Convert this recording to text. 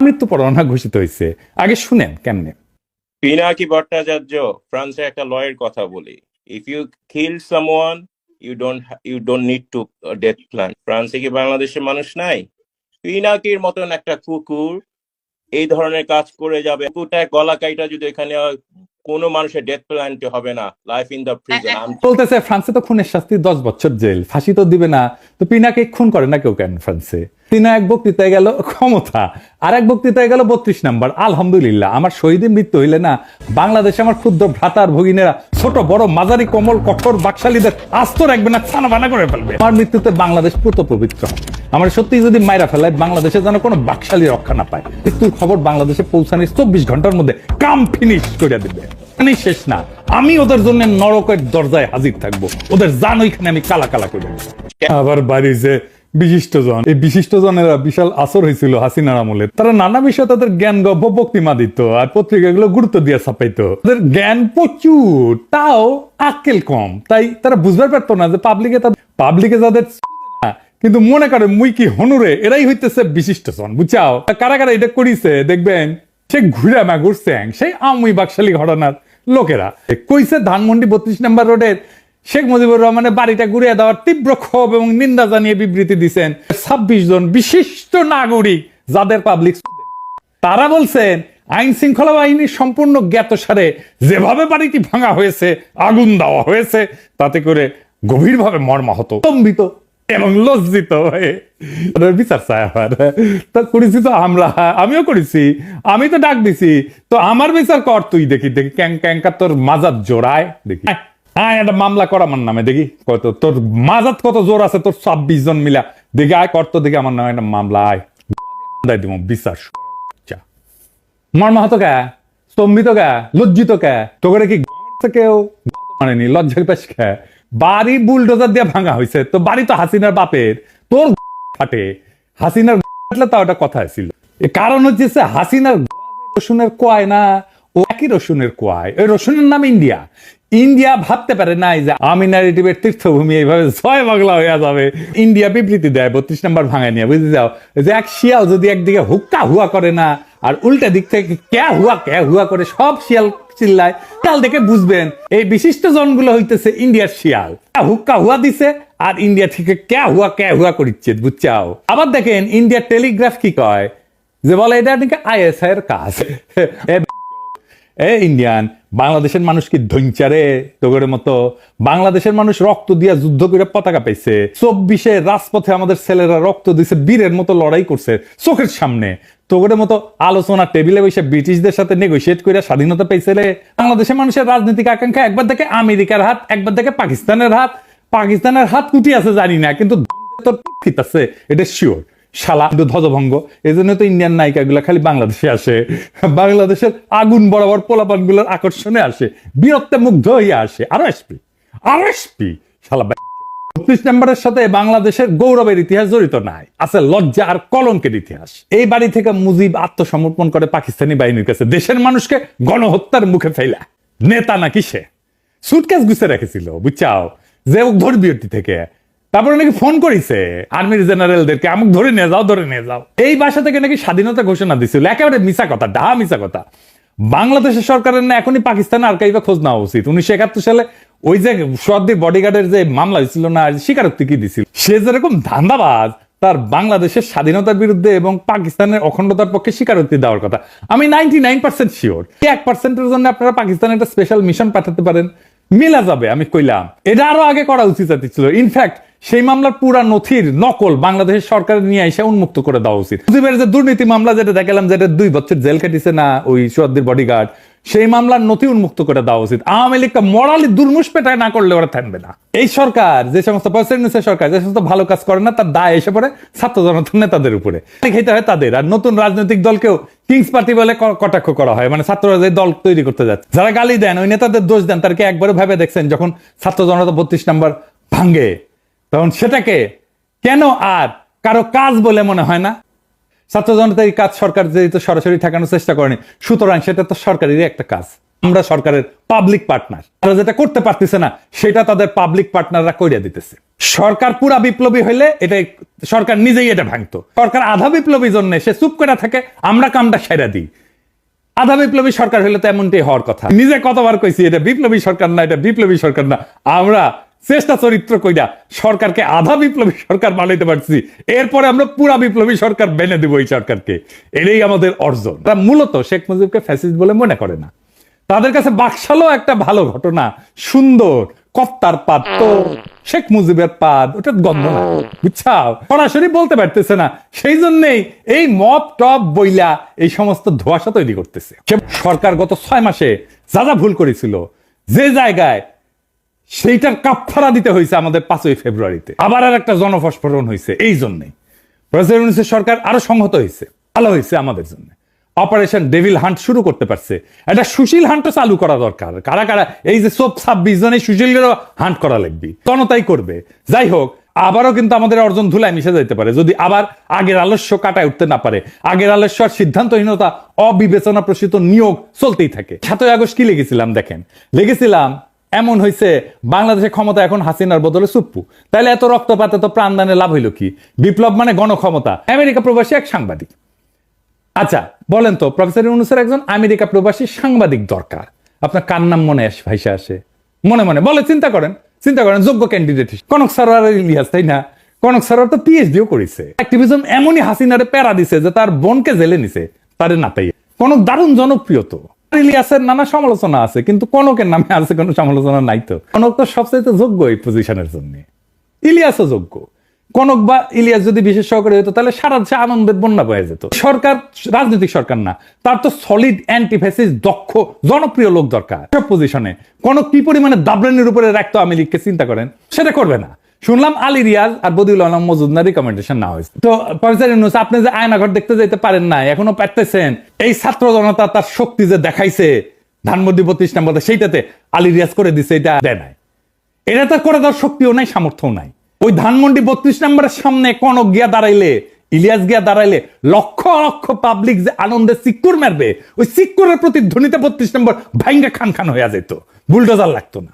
মৃত্যু পরোয়ানা ঘোষিত হয়েছে। আগে শুনেন কেমনে। পিনাকি ভট্টাচার্য ফ্রান্সের একটা লয়ের কথা বলি, if you kill someone you don't need to death plan. ফ্রান্সে কি বাংলাদেশের মানুষ নাই? পিনাকির মতন একটা কুকুর এই ধরনের কাজ করে যাবে, কুকুরটার গলা কাইটা যদি এখানে কোনো মানুষের ডেথ প্ল্যান্টে হবে না, লাইফ ইন দ্য প্রিজন। বলতেছে ফ্রান্সে তো খুনের শাস্তি 10 বছর জেল, ফাঁসি তো দিবে না, তো পিনাকে খুন করে না কেউ কেন ফ্রান্সে? তিনা এক বক্তৃতায় গেল ক্ষমতা, আর এক বক্তৃতায় গেল 32 নম্বর। আলহামদুলিল্লাহ, আমার শহীদের মৃত্যু হইলে না বাংলাদেশে আমার ক্ষুদ্র ভ্রাতার ভগিনেরা ছোট বড় মাঝারি কোমল কঠোর বাকশালীদের আস্ত রাখবে না, ছানা বানা করে ফেলবে। আমার মৃত্যুতে বাংলাদেশ পুত পবিত্র হবে। আমার সত্যি যদি মাইরা ফেলায় বাংলাদেশে যেন কোনো বাকশালী রক্ষা না পায়। মৃত্যুর খবর বাংলাদেশে পৌঁছানোর 24 ঘন্টার মধ্যে কাম ফিনিশ করে দিবে। শেষ না, আমি ওদের জন্য নরকের দরজায় হাজির থাকবো, ওদের জান ওইখানে আমি কালা কালা করে। আবার বাড়িছে বিশিষ্টজন, এই বিশিষ্টজনেরা বিশাল আসর হয়েছিল হাসিনার আমলে। তারা নানা বিষয়ে তাদের জ্ঞান গব্য বক্তিমা দিত আর পত্রিকাগুলো গুরুত্ব দিয়ে ছাপাইতো। তাদের জ্ঞান প্রচুর, তাও আক্কেল কম, তাই তারা বুঝতে পারতো না যে পাবলিকে যাদের কিন্তু মনে করে মুই কি হনুরে, এরাই হইতেছে বিশিষ্টজন, বুঝছাও? কারা কারা এটা করিছে দেখবেন, সে ঘুরে ঘুরছে সেই আমি বাকশালী ঘটনার লোকেরা কইছে ধানমন্ডি 32 নম্বর রোডের শেখ মুজিবুর রহমানের বাড়িটা ঘুরিয়ে দেওয়ার তীব্র ক্ষোভ এবং নিন্দা জানিয়ে বিবৃতি দিচ্ছেন 26 জন বিশিষ্ট নাগরিক, যাদের পাবলিক তারা বলছেন আইন শৃঙ্খলা বাহিনীর সম্পূর্ণ জ্ঞাতসারে যেভাবে বাড়িটি ভাঙা হয়েছে, আগুন দেওয়া হয়েছে, তাতে করে গভীরভাবে মর্মাহত, স্তম্ভিত এবং লজ্জিত হয়ে বিচার চায়। আবার তা করেছি তো আমরা, আমিও করেছি, আমি তো ডাক দিছি, তো আমার বিচার কর তুই। দেখি দেখি ক্যাঙ্কা তোর মাজাত জোড়ায়, দেখি আয় একটা মামলা কর আমার নামে, দেখি কত তোর মাজাত কত জোর আছে, তোর 26 জন মিলা, দেখি আয় কর তো, দেখি আমার নামে একটা মামলা, আয় দিব বিচার। মর্মাহত কে, স্তম্ভিত কে, লজ্জিত কে, তোকে কি কেউ মানেনি, লজ্জা পেশ কে? বাড়ি বুলডোজার দিয়ে ভাঙা হয়েছে, তো বাড়ি তো হাসিনার বাপের, তোর ফাটে হাসিনার তাও একটা কথা ছিল। কারণ হচ্ছে হাসিনার রসুনের কোয়ায় না, ও একই রসুনের কোয়ায়, ওই রসুনের নাম ইন্ডিয়া। ইন্ডিয়া ভাবতে পারে নাই যে আমি ন্যারেটিভের তীর্থভূমি এইভাবে জয় বাংলা হয়ে যাবে। ইন্ডিয়া বিবৃতি দেয় 32 নম্বর ভাঙায় নিয়ে, বুঝতে যাও যে এক শিয়াল যদি একদিকে হুক্কা হুয়া করে না, আর উল্টা দিক থেকে ক্যা হুয়া করে সব শিয়াল চিল্লায়, তাহলে দেখে বুঝবেন এই বিশিষ্ট জনগুলো হইতেছে ইন্ডিয়ার শিয়াল। হুক্কা হুয়া দিছে আর ইন্ডিয়া থেকে ক্যা হুয়া করিচ্ছে, বুঝছাও? আবার দেখেন ইন্ডিয়ার টেলিগ্রাফ কি কয়, যে বলে এটা নাকি আইএসআই এর কাজ। ইন্ডিয়ান বাংলাদেশের মানুষ কি ধৈঞ্চারে তোগের মতো? বাংলাদেশের মানুষ রক্ত দিয়া যুদ্ধ করে পতাকা পাইছে, 24-এ রাজপথে আমাদের ছেলেরা রক্ত দিছে, বীরের মতো লড়াই করছে চোখের সামনে। তোগের মতো আলোচনা টেবিলে বসে ব্রিটিশদের সাথে নেগোসিয়েট করে স্বাধীনতা পাইছে। বাংলাদেশের মানুষের রাজনৈতিক আকাঙ্ক্ষা একবার দেখে আমেরিকার হাত, একবার দেখে পাকিস্তানের হাত। পাকিস্তানের হাত কুটি আছে জানি না, কিন্তু আছে এটা শিওর। শালা ধ্বজভঙ্গ। এই জন্য তো ইন্ডিয়ান নায়িকা গুলা খালি বাংলাদেশে আসে, বাংলাদেশের আগুন বরাবর পোলাপান গুলোর আকর্ষণে আসে, বীরত্বে মুগ্ধ হইয়া আসে। আরো এসপি শালা 32 নম্বরের সাথে বাংলাদেশের গৌরবের ইতিহাস জড়িত নাই, আছে লজ্জা আর কলঙ্কের ইতিহাস। এই বাড়ি থেকে মুজিব আত্মসমর্পণ করে পাকিস্তানি বাহিনীর কাছে, দেশের মানুষকে গণহত্যার মুখে ফেলা নেতা নাকি সে। সুটকেস গুছে রেখেছিল, বুঝছাও, যে ধর্মীয়টি থেকে। তারপরে নাকি ফোন করেছে আর্মির জেনারেলদেরকে, আমাকে ধরে নিয়ে যাও। এই বাসা থেকে নাকি স্বাধীনতা ঘোষণা দিছিল। একেবারে মিছা কথা, মিছা কথা। বাংলাদেশের সরকারের না এখনই পাকিস্তানের আর্কাইভে খোঁজ নেওয়া উচিত। 1971 সালে ওই যে সোয়াদ্দির বডিগার্ডের যে মামলা হয়েছিল না, স্বীকারোক্তি কি দিছিল, সে যেরকম ধান্দাবাজ, তার বাংলাদেশের স্বাধীনতার বিরুদ্ধে এবং পাকিস্তানের অখণ্ডতার পক্ষে স্বীকারোক্তি দেওয়ার কথা। আমি 99% শিওর 1%-এর জন্য আপনারা পাকিস্তানে একটা স্পেশাল মিশন পাঠাতে পারেন, মিলা যাবে। আমি কইলাম এটা আরো আগে করা উচিত ছিল। ইনফ্যাক্ট সেই মামলার পুরা নথির নকল বাংলাদেশের সরকার নিয়ে এসে উন্মুক্ত করে দেওয়া উচিত। মুজিবের যে দুর্নীতি মামলা যেটা দেখালাম, যেটা 2 বছর জেল খেটেছে না ওই সোয়াদ্দির বডিগার্ড, সেই মামলার নথি উন্মুক্ত করে দেওয়া উচিত। আওয়ামী লীগকে মরালি দুর্মুষ পেটায় না করলে ওরা থাকবে না। এই সরকার, যে সমস্ত সরকার যে সমস্ত ভালো কাজ করে না, তার দায় এসে পড়ে ছাত্র জনতার নেতাদের উপরে, খেতে হয় তাদের। আর নতুন রাজনৈতিক দলকেও কিংস পার্টি বলে কটাক্ষ করা হয়, মানে ছাত্ররা যে দল তৈরি করতে যাচ্ছে, যারা গালি দেন ওই নেতাদের দোষ দেন। তারকে একবারে ভেবে দেখছেন যখন ছাত্র জনতা 32 নম্বর ভাঙ্গে, তখন সেটাকে কেন আর কারো কাজ বলে মনে হয় না? ছাত্র জনতার কাজ সরকার যেহেতু সরাসরি ঠেকানোর চেষ্টা করেনি, সুতরাং সেটা তো সরকারেরই একটা কাজ। আমরা সরকারের পাবলিক পার্টনার, তারা যেটা করতে পারতেছে না সেটা তাদের পাবলিক পার্টনাররা কইরা দিতেছে। সরকার পুরা বিপ্লবী হইলে এটা সরকার নিজেই এটা ভাঙতো। সরকার আধা বিপ্লবী জন্য সে চুপ করে থাকে, আমরা কামটা সেরা দিই। আধা বিপ্লবী সরকার হইলে তো এমনটাই হওয়ার কথা। নিজে কতবার কইছি এটা বিপ্লবী সরকার না, এটা বিপ্লবী সরকার না। আমরা চেষ্টা চরিত্র কইরা সরকারকে আধা বিপ্লবী সরকার বানাইতে পারছি, এরপরে আমরা পুরা বিপ্লবী সরকার বেনে দেবো এই সরকারকে। এটাই আমাদের অর্জন। তারা মূলত শেখ মুজিবকে ফ্যাসিস্ট বলে মনে করে না। তাদের কাছে বাকশালও একটা ভালো ঘটনা, সুন্দর কপ্তার পাদ, তো শেখ মুজিবের পাদ ওটা গন্ধ না, বুঝছা, সরাসরি বলতে পারতেছে না। সেই জন্যই এই মব টপ বইলা এই সমস্ত ধোঁয়াশা তৈরি করতেছে। সরকার গত 6 মাসে যা যা ভুল করেছিল, যে জায়গায় সেইটার কাফফারা দিতে হয়েছে আমাদের 5ই ফেব্রুয়ারিতে, আবার আর একটা জনফস্ফোরণ হয়েছে। এই জন্যই প্রেসিডেন্ট সরকার আরো সংহত হয়েছে, ভালো হয়েছে আমাদের জন্য। অপারেশন ডেভিল হান্ট শুরু করতে পারছে, একটা সুশীল হান্টও চালু করা দরকার। কারা কারা এই যে সব 26 জনের সুশীলেরও হান্ট করা লাগবে, জনতাই করবে। যাই হোক, আবারও কিন্তু আমাদের অর্জন ধুলায় মিশে যাইতে পারে যদি আবার আগের আলস্য কাটায় উঠতে না পারে। আগের আলস্য আর সিদ্ধান্তহীনতা, অবিবেচনা প্রসূত নিয়োগ চলতেই থাকে। 7ই আগস্ট কি লিখেছিলাম দেখেন, লিখেছিলাম এমন হয়েছে বাংলাদেশের ক্ষমতা এখন হাসিনার বদলে সুপ্পু। তাহলে এত রক্তপাত, এত প্রাণদানে লাভ হইল কি? বিপ্লব মানে গণক্ষমতা। আমেরিকা প্রবাসী এক সাংবাদিক। আচ্ছা বলেন তো, প্রফেসর ইউনূসের একজন আমেরিকা প্রবাসী সাংবাদিক দরকার, আপনার কার নাম মনে ভাইসা আসে? মনে মনে বলে, চিন্তা করেন যোগ্য ক্যান্ডিডেট কনক সরোয়ার ইলিয়াস, তাই না? কনক সরোয়ার তো পিএইচডিও করেছে। অ্যাক্টিভিজম এমনই হাসিনারে প্যারা দিছে যে তার বোনকে জেলে নিছে, তারে নাতাই। কনক দারুণ জনপ্রিয় তো। ইলিয়াসের নানা সমালোচনা আছে, কিন্তু কনকের নামে আছে কোনো সমালোচনা নাই তো। কনক তো সবচাইতে যোগ্য এই পজিশনের জন্য, ইলিয়াসও যোগ্য। কনক বা ইলিয়াস যদি বিশেষ সহকারী হতো তাহলে সারা দেশে আনন্দের বন্যা বয়ে যেত। সরকার রাজনৈতিক সরকার না, তার তো সলিড অ্যান্টি ফ্যাসিস্ট দক্ষ জনপ্রিয় লোক দরকার। সব পজিশনে কনক কি পরিমাণে দাবরানির উপরে রাখতো আওয়ামী লীগকে, চিন্তা করেন। সেটা করবে না। শুনলাম আলী রিয়াজ আর বদিউল আলম মজুমদার রিকমেন্ডেশন না হয়েছে। তো প্রফেসর ইউনূস, আপনি যে আয়নাঘর দেখতে যেতে পারেন না, এখনো পারতেছেন। এই ছাত্র জনতা তার শক্তি যে দেখাইছে ধানমন্ডি 32 নম্বরে, সেইটাতে আলী রিয়াজ করে দিছে, এটা দেয় নাই। এটা তার করে দেওয়ার শক্তিও নাই, সামর্থ্যও নাই। ওই ধানমন্ডি 32 নম্বরের সামনে কনক গিয়া দাঁড়াইলে, ইলিয়াস গিয়া দাঁড়াইলে লক্ষ লক্ষ পাবলিক যে আনন্দে সিক্কুর মারবে, ওই সিক্কুরের প্রতিধ্বনিতে 32 নম্বর ভাঙ্গা খান খান হইয়া যেত, বুলডোজার লাগতো না।